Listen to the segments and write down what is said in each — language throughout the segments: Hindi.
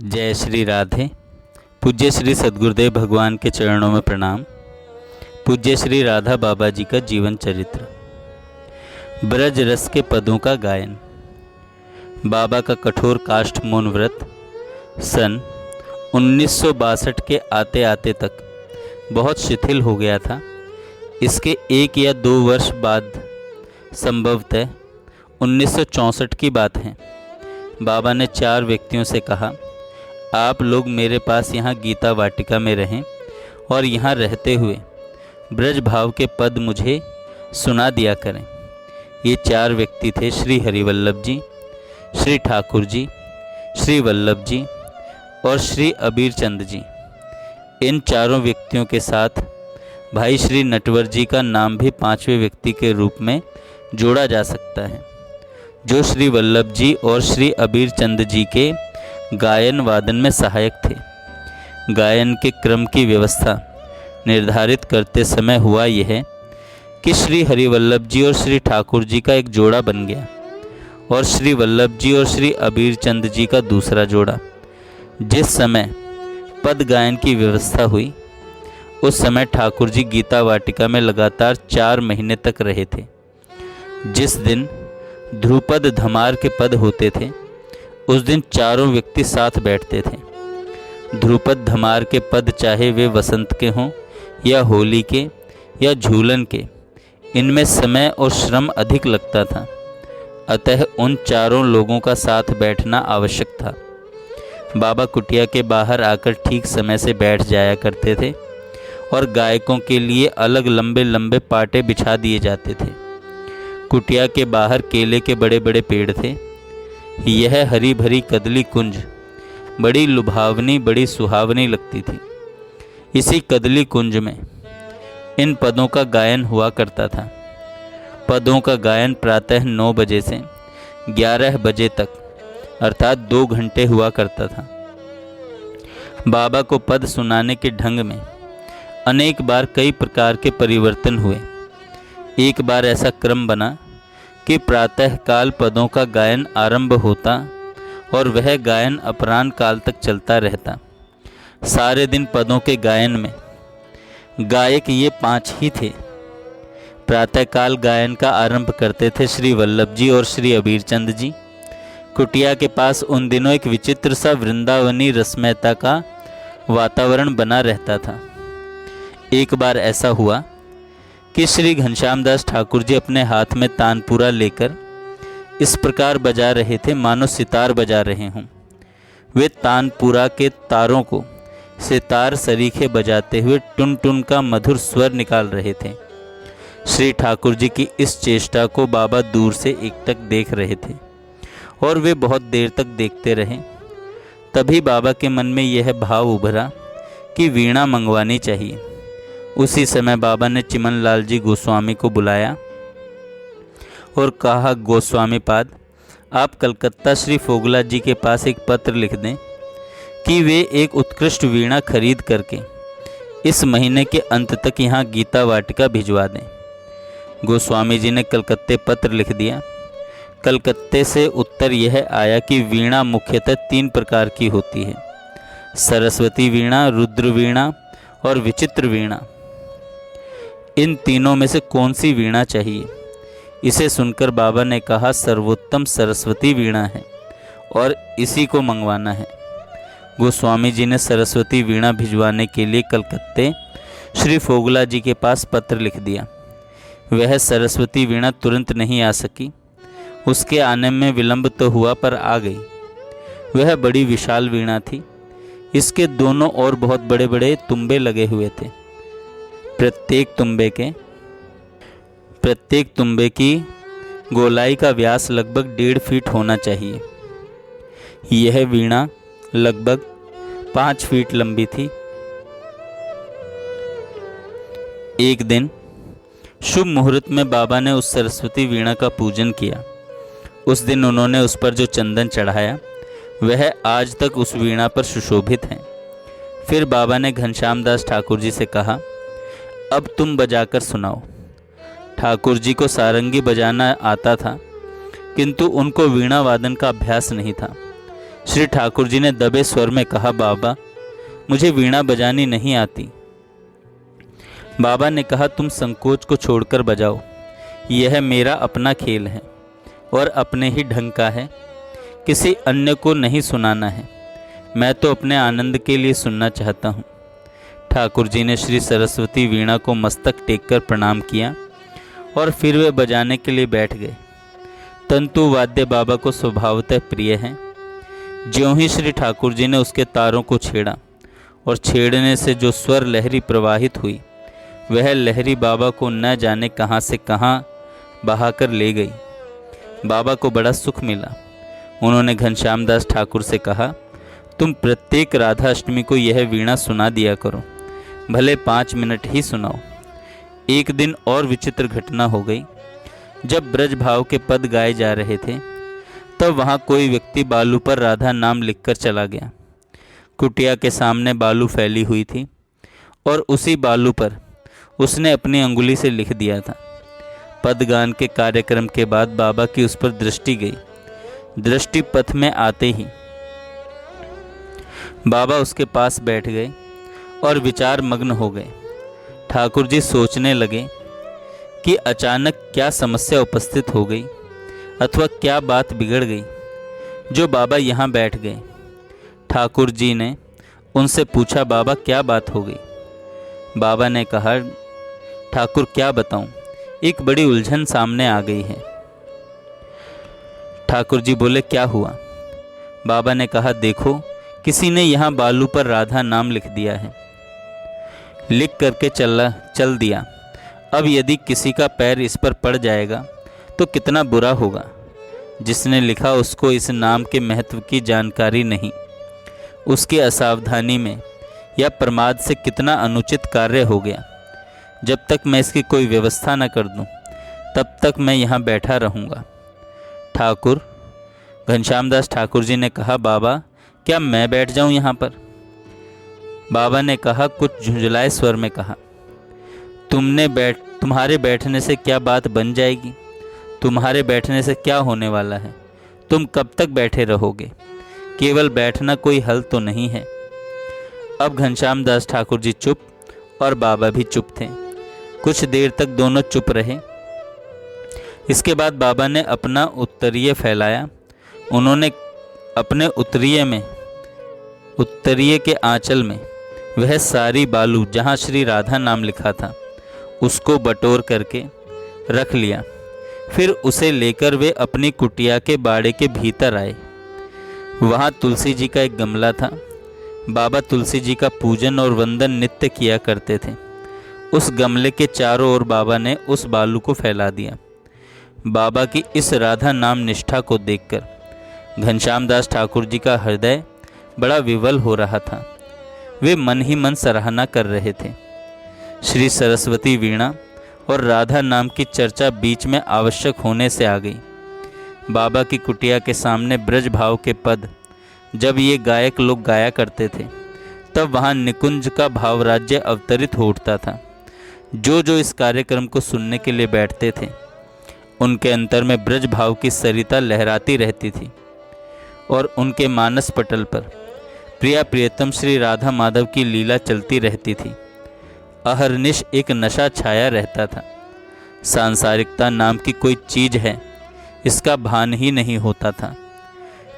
जय श्री राधे। पूज्य श्री सद्गुरुदेव भगवान के चरणों में प्रणाम। पूज्य श्री राधा बाबा जी का जीवन चरित्र। ब्रज रस के पदों का गायन। बाबा का कठोर काष्ठ मौन व्रत सन 1962 के आते आते तक बहुत शिथिल हो गया था। इसके 1 या 2 वर्ष बाद संभवतः 1964 की बात है। बाबा ने 4 व्यक्तियों से कहा, आप लोग मेरे पास यहाँ गीता वाटिका में रहें और यहाँ रहते हुए ब्रज भाव के पद मुझे सुना दिया करें। ये 4 व्यक्ति थे श्री हरिवल्लभ जी, श्री ठाकुर जी, श्री वल्लभ जी और श्री अबीर चंद जी। इन चारों व्यक्तियों के साथ भाई श्री नटवर जी का नाम भी 5वें व्यक्ति के रूप में जोड़ा जा सकता है, जो श्री वल्लभ जी और श्री अबीर चंद जी के गायन वादन में सहायक थे। गायन के क्रम की व्यवस्था निर्धारित करते समय हुआ यह कि श्री हरिवल्लभ जी और श्री ठाकुर जी का एक जोड़ा बन गया और श्री वल्लभ जी और श्री अबीर चंद जी का दूसरा जोड़ा। जिस समय पद गायन की व्यवस्था हुई उस समय ठाकुर जी गीता वाटिका में लगातार 4 महीने तक रहे थे। जिस दिन ध्रुपद धमार के पद होते थे उस दिन चारों व्यक्ति साथ बैठते थे। ध्रुपद धमार के पद चाहे वे वसंत के हों या होली के या झूलन के, इनमें समय और श्रम अधिक लगता था। अतः उन चारों लोगों का साथ बैठना आवश्यक था। बाबा कुटिया के बाहर आकर ठीक समय से बैठ जाया करते थे और गायकों के लिए अलग लंबे लंबे पाटे बिछा दिए जाते थे। कुटिया के बाहर केले के बड़े बड़े पेड़ थे। यह हरी भरी कदली कुंज बड़ी लुभावनी, बड़ी सुहावनी लगती थी। इसी कदली कुंज में इन पदों का गायन हुआ करता था। पदों का गायन प्रातः 9 बजे से 11 बजे तक अर्थात 2 घंटे हुआ करता था। बाबा को पद सुनाने के ढंग में अनेक बार कई प्रकार के परिवर्तन हुए। एक बार ऐसा क्रम बना कि प्रातः काल पदों का गायन आरंभ होता और वह गायन अपराह्न काल तक चलता रहता। सारे दिन पदों के गायन में गायक ये 5 ही थे। प्रातः काल गायन का आरंभ करते थे श्री वल्लभ जी और श्री अबीर चंद जी। कुटिया के पास उन दिनों एक विचित्र सा वृंदावनी रसमयता का वातावरण बना रहता था। एक बार ऐसा हुआ कि श्री घनश्याम दास ठाकुर जी अपने हाथ में तानपुरा लेकर इस प्रकार बजा रहे थे मानो सितार बजा रहे हों। वे तानपुरा के तारों को सितार सरीखे बजाते हुए टुन टुन का मधुर स्वर निकाल रहे थे। श्री ठाकुर जी की इस चेष्टा को बाबा दूर से एकटक देख रहे थे और वे बहुत देर तक देखते रहे। तभी बाबा के मन में यह भाव उभरा कि वीणा मंगवानी चाहिए। उसी समय बाबा ने चिमनलाल जी गोस्वामी को बुलाया और कहा, गोस्वामी पाद, आप कलकत्ता श्री फोगला जी के पास एक पत्र लिख दें कि वे एक उत्कृष्ट वीणा खरीद करके इस महीने के अंत तक यहाँ गीता वाटिका भिजवा दें। गोस्वामी जी ने कलकत्ते पत्र लिख दिया। कलकत्ते से उत्तर यह आया कि वीणा मुख्यतः 3 प्रकार की होती है, सरस्वती वीणा, रुद्र वीणा और विचित्र वीणा। इन तीनों में से कौन सी वीणा चाहिए? इसे सुनकर बाबा ने कहा, सर्वोत्तम सरस्वती वीणा है और इसी को मंगवाना है। गोस्वामी जी ने सरस्वती वीणा भिजवाने के लिए कलकत्ते श्री फोगला जी के पास पत्र लिख दिया। वह सरस्वती वीणा तुरंत नहीं आ सकी। उसके आने में विलंब तो हुआ पर आ गई। वह बड़ी विशाल वीणा थी। इसके दोनों ओर बहुत बड़े बड़े तुम्बे लगे हुए थे। प्रत्येक तुम्बे की गोलाई का व्यास लगभग 1.5 फीट होना चाहिए। यह वीणा लगभग 5 फीट लंबी थी। एक दिन शुभ मुहूर्त में बाबा ने उस सरस्वती वीणा का पूजन किया। उस दिन उन्होंने उस पर जो चंदन चढ़ाया वह आज तक उस वीणा पर सुशोभित है। फिर बाबा ने घनश्याम दास ठाकुर जी से कहा, अब तुम बजाकर सुनाओ। ठाकुर जी को सारंगी बजाना आता था किंतु उनको वीणा वादन का अभ्यास नहीं था। श्री ठाकुर जी ने दबे स्वर में कहा, बाबा मुझे वीणा बजानी नहीं आती। बाबा ने कहा, तुम संकोच को छोड़कर बजाओ, यह मेरा अपना खेल है और अपने ही ढंग का है, किसी अन्य को नहीं सुनाना है, मैं तो अपने आनंद के लिए सुनना चाहता हूँ। ठाकुर जी ने श्री सरस्वती वीणा को मस्तक टेककर प्रणाम किया और फिर वे बजाने के लिए बैठ गए। तंतु वाद्य बाबा को स्वभावतः प्रिय है। ज्यों ही श्री ठाकुर जी ने उसके तारों को छेड़ा और छेड़ने से जो स्वर लहरी प्रवाहित हुई, वह लहरी बाबा को न जाने कहाँ से कहाँ बहाकर ले गई। बाबा को बड़ा सुख मिला। उन्होंने घनश्याम दास ठाकुर से कहा, तुम प्रत्येक राधा अष्टमी को यह वीणा सुना दिया करो, भले 5 मिनट ही सुनाओ। एक दिन और विचित्र घटना हो गई। जब ब्रज भाव के पद गाए जा रहे थे, तब वहाँ कोई व्यक्ति बालू पर राधा नाम लिखकर चला गया। कुटिया के सामने बालू फैली हुई थी और उसी बालू पर उसने अपनी अंगुली से लिख दिया था। पदगान के कार्यक्रम के बाद बाबा की उस पर दृष्टि गई। दृष्टि पथ में आते ही बाबा उसके पास बैठ गए और विचार मग्न हो गए। ठाकुर जी सोचने लगे कि अचानक क्या समस्या उपस्थित हो गई अथवा क्या बात बिगड़ गई जो बाबा यहाँ बैठ गए। ठाकुर जी ने उनसे पूछा, बाबा क्या बात हो गई। बाबा ने कहा, ठाकुर क्या बताऊं, एक बड़ी उलझन सामने आ गई है। ठाकुर जी बोले, क्या हुआ। बाबा ने कहा, देखो किसी ने यहाँ बालू पर राधा नाम लिख दिया है, लिख करके चल दिया। अब यदि किसी का पैर इस पर पड़ जाएगा तो कितना बुरा होगा। जिसने लिखा उसको इस नाम के महत्व की जानकारी नहीं, उसकी असावधानी में या प्रमाद से कितना अनुचित कार्य हो गया। जब तक मैं इसकी कोई व्यवस्था न कर दूं, तब तक मैं यहाँ बैठा रहूँगा। ठाकुर घनश्याम दास ठाकुर जी ने कहा, बाबा क्या मैं बैठ जाऊँ यहाँ पर। बाबा ने कहा, कुछ झुंझलाए स्वर में कहा, तुम्हारे बैठने से क्या बात बन जाएगी, तुम्हारे बैठने से क्या होने वाला है, तुम कब तक बैठे रहोगे, केवल बैठना कोई हल तो नहीं है। अब घनश्याम दास ठाकुर जी चुप और बाबा भी चुप थे। कुछ देर तक दोनों चुप रहे। इसके बाद बाबा ने अपना उत्तरीय फैलाया। उन्होंने अपने उत्तरीय के आंचल में वह सारी बालू जहाँ श्री राधा नाम लिखा था उसको बटोर करके रख लिया। फिर उसे लेकर वे अपनी कुटिया के बाड़े के भीतर आए। वहाँ तुलसी जी का एक गमला था। बाबा तुलसी जी का पूजन और वंदन नित्य किया करते थे। उस गमले के चारों ओर बाबा ने उस बालू को फैला दिया। बाबा की इस राधा नाम निष्ठा को देखकर घनश्याम दास ठाकुर जी का हृदय बड़ा विवल हो रहा था। वे मन ही मन सराहना कर रहे थे। श्री सरस्वती वीणा और राधा नाम की चर्चा बीच में आवश्यक होने से आ गई। बाबा की कुटिया के सामने ब्रज भाव के पद जब ये गायक लोग गाया करते थे, तब वहाँ निकुंज का भाव राज्य अवतरित हो उठता था। जो जो इस कार्यक्रम को सुनने के लिए बैठते थे, उनके अंतर में ब्रज भाव की सरिता लहराती रहती थी और उनके मानस पटल पर प्रिया प्रियतम श्री राधा माधव की लीला चलती रहती थी। अहरनिश एक नशा छाया रहता था। सांसारिकता नाम की कोई चीज है, इसका भान ही नहीं होता था।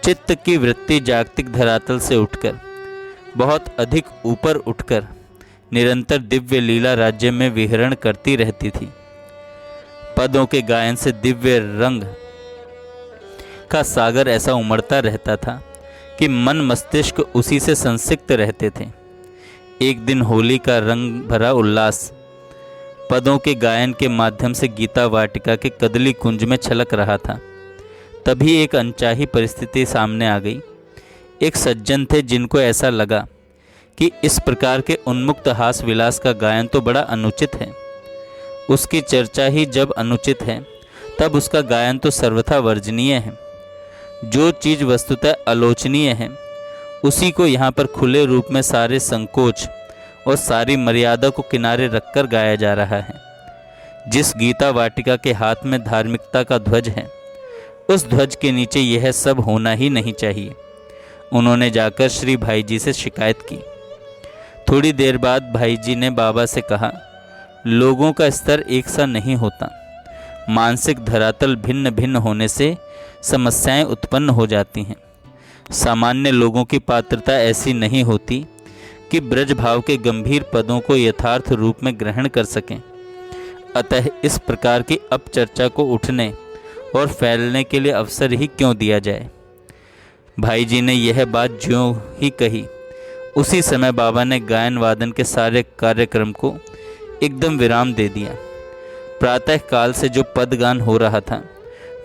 चित्त की वृत्ति जागतिक धरातल से उठकर बहुत अधिक ऊपर उठकर निरंतर दिव्य लीला राज्य में विहरण करती रहती थी। पदों के गायन से दिव्य रंग का सागर ऐसा उमड़ता रहता था कि मन मस्तिष्क उसी से संसिक्त रहते थे। एक दिन होली का रंग भरा उल्लास पदों के गायन के माध्यम से गीता वाटिका के कदली कुंज में छलक रहा था। तभी एक अनचाही परिस्थिति सामने आ गई। एक सज्जन थे जिनको ऐसा लगा कि इस प्रकार के उन्मुक्त हास विलास का गायन तो बड़ा अनुचित है। उसकी चर्चा ही जब अनुचित है, तब उसका गायन तो सर्वथा वर्जनीय है। जो चीज़ वस्तुतः आलोचनीय है, उसी को यहाँ पर खुले रूप में सारे संकोच और सारी मर्यादा को किनारे रखकर गाया जा रहा है। जिस गीता वाटिका के हाथ में धार्मिकता का ध्वज है, उस ध्वज के नीचे यह सब होना ही नहीं चाहिए। उन्होंने जाकर श्री भाई जी से शिकायत की। थोड़ी देर बाद भाई जी ने बाबा से कहा, लोगों का स्तर एक सा नहीं होता। मानसिक धरातल भिन्न भिन्न होने से समस्याएं उत्पन्न हो जाती हैं। सामान्य लोगों की पात्रता ऐसी नहीं होती कि ब्रज भाव के गंभीर पदों को यथार्थ रूप में ग्रहण कर सकें। अतः इस प्रकार की अपचर्चा को उठने और फैलने के लिए अवसर ही क्यों दिया जाए। भाई जी ने यह बात ज्यों ही कही, उसी समय बाबा ने गायन वादन के सारे कार्यक्रम को एकदम विराम दे दिया। प्रातः काल से जो पदगान हो रहा था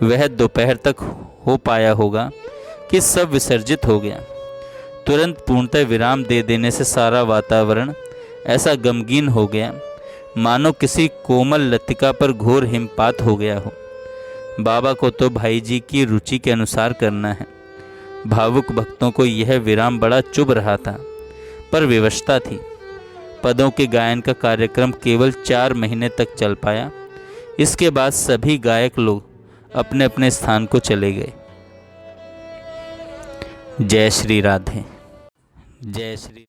वह दोपहर तक हो पाया होगा कि सब विसर्जित हो गया। तुरंत पूर्णतः विराम दे देने से सारा वातावरण ऐसा गमगीन हो गया मानो किसी कोमल लतिका पर घोर हिमपात हो गया हो। बाबा को तो भाई जी की रुचि के अनुसार करना है। भावुक भक्तों को यह विराम बड़ा चुभ रहा था, पर विवशता थी। पदों के गायन का कार्यक्रम केवल 4 महीने तक चल पाया। इसके बाद सभी गायक लोग अपने अपने स्थान को चले गए। जय श्री राधे। जय श्री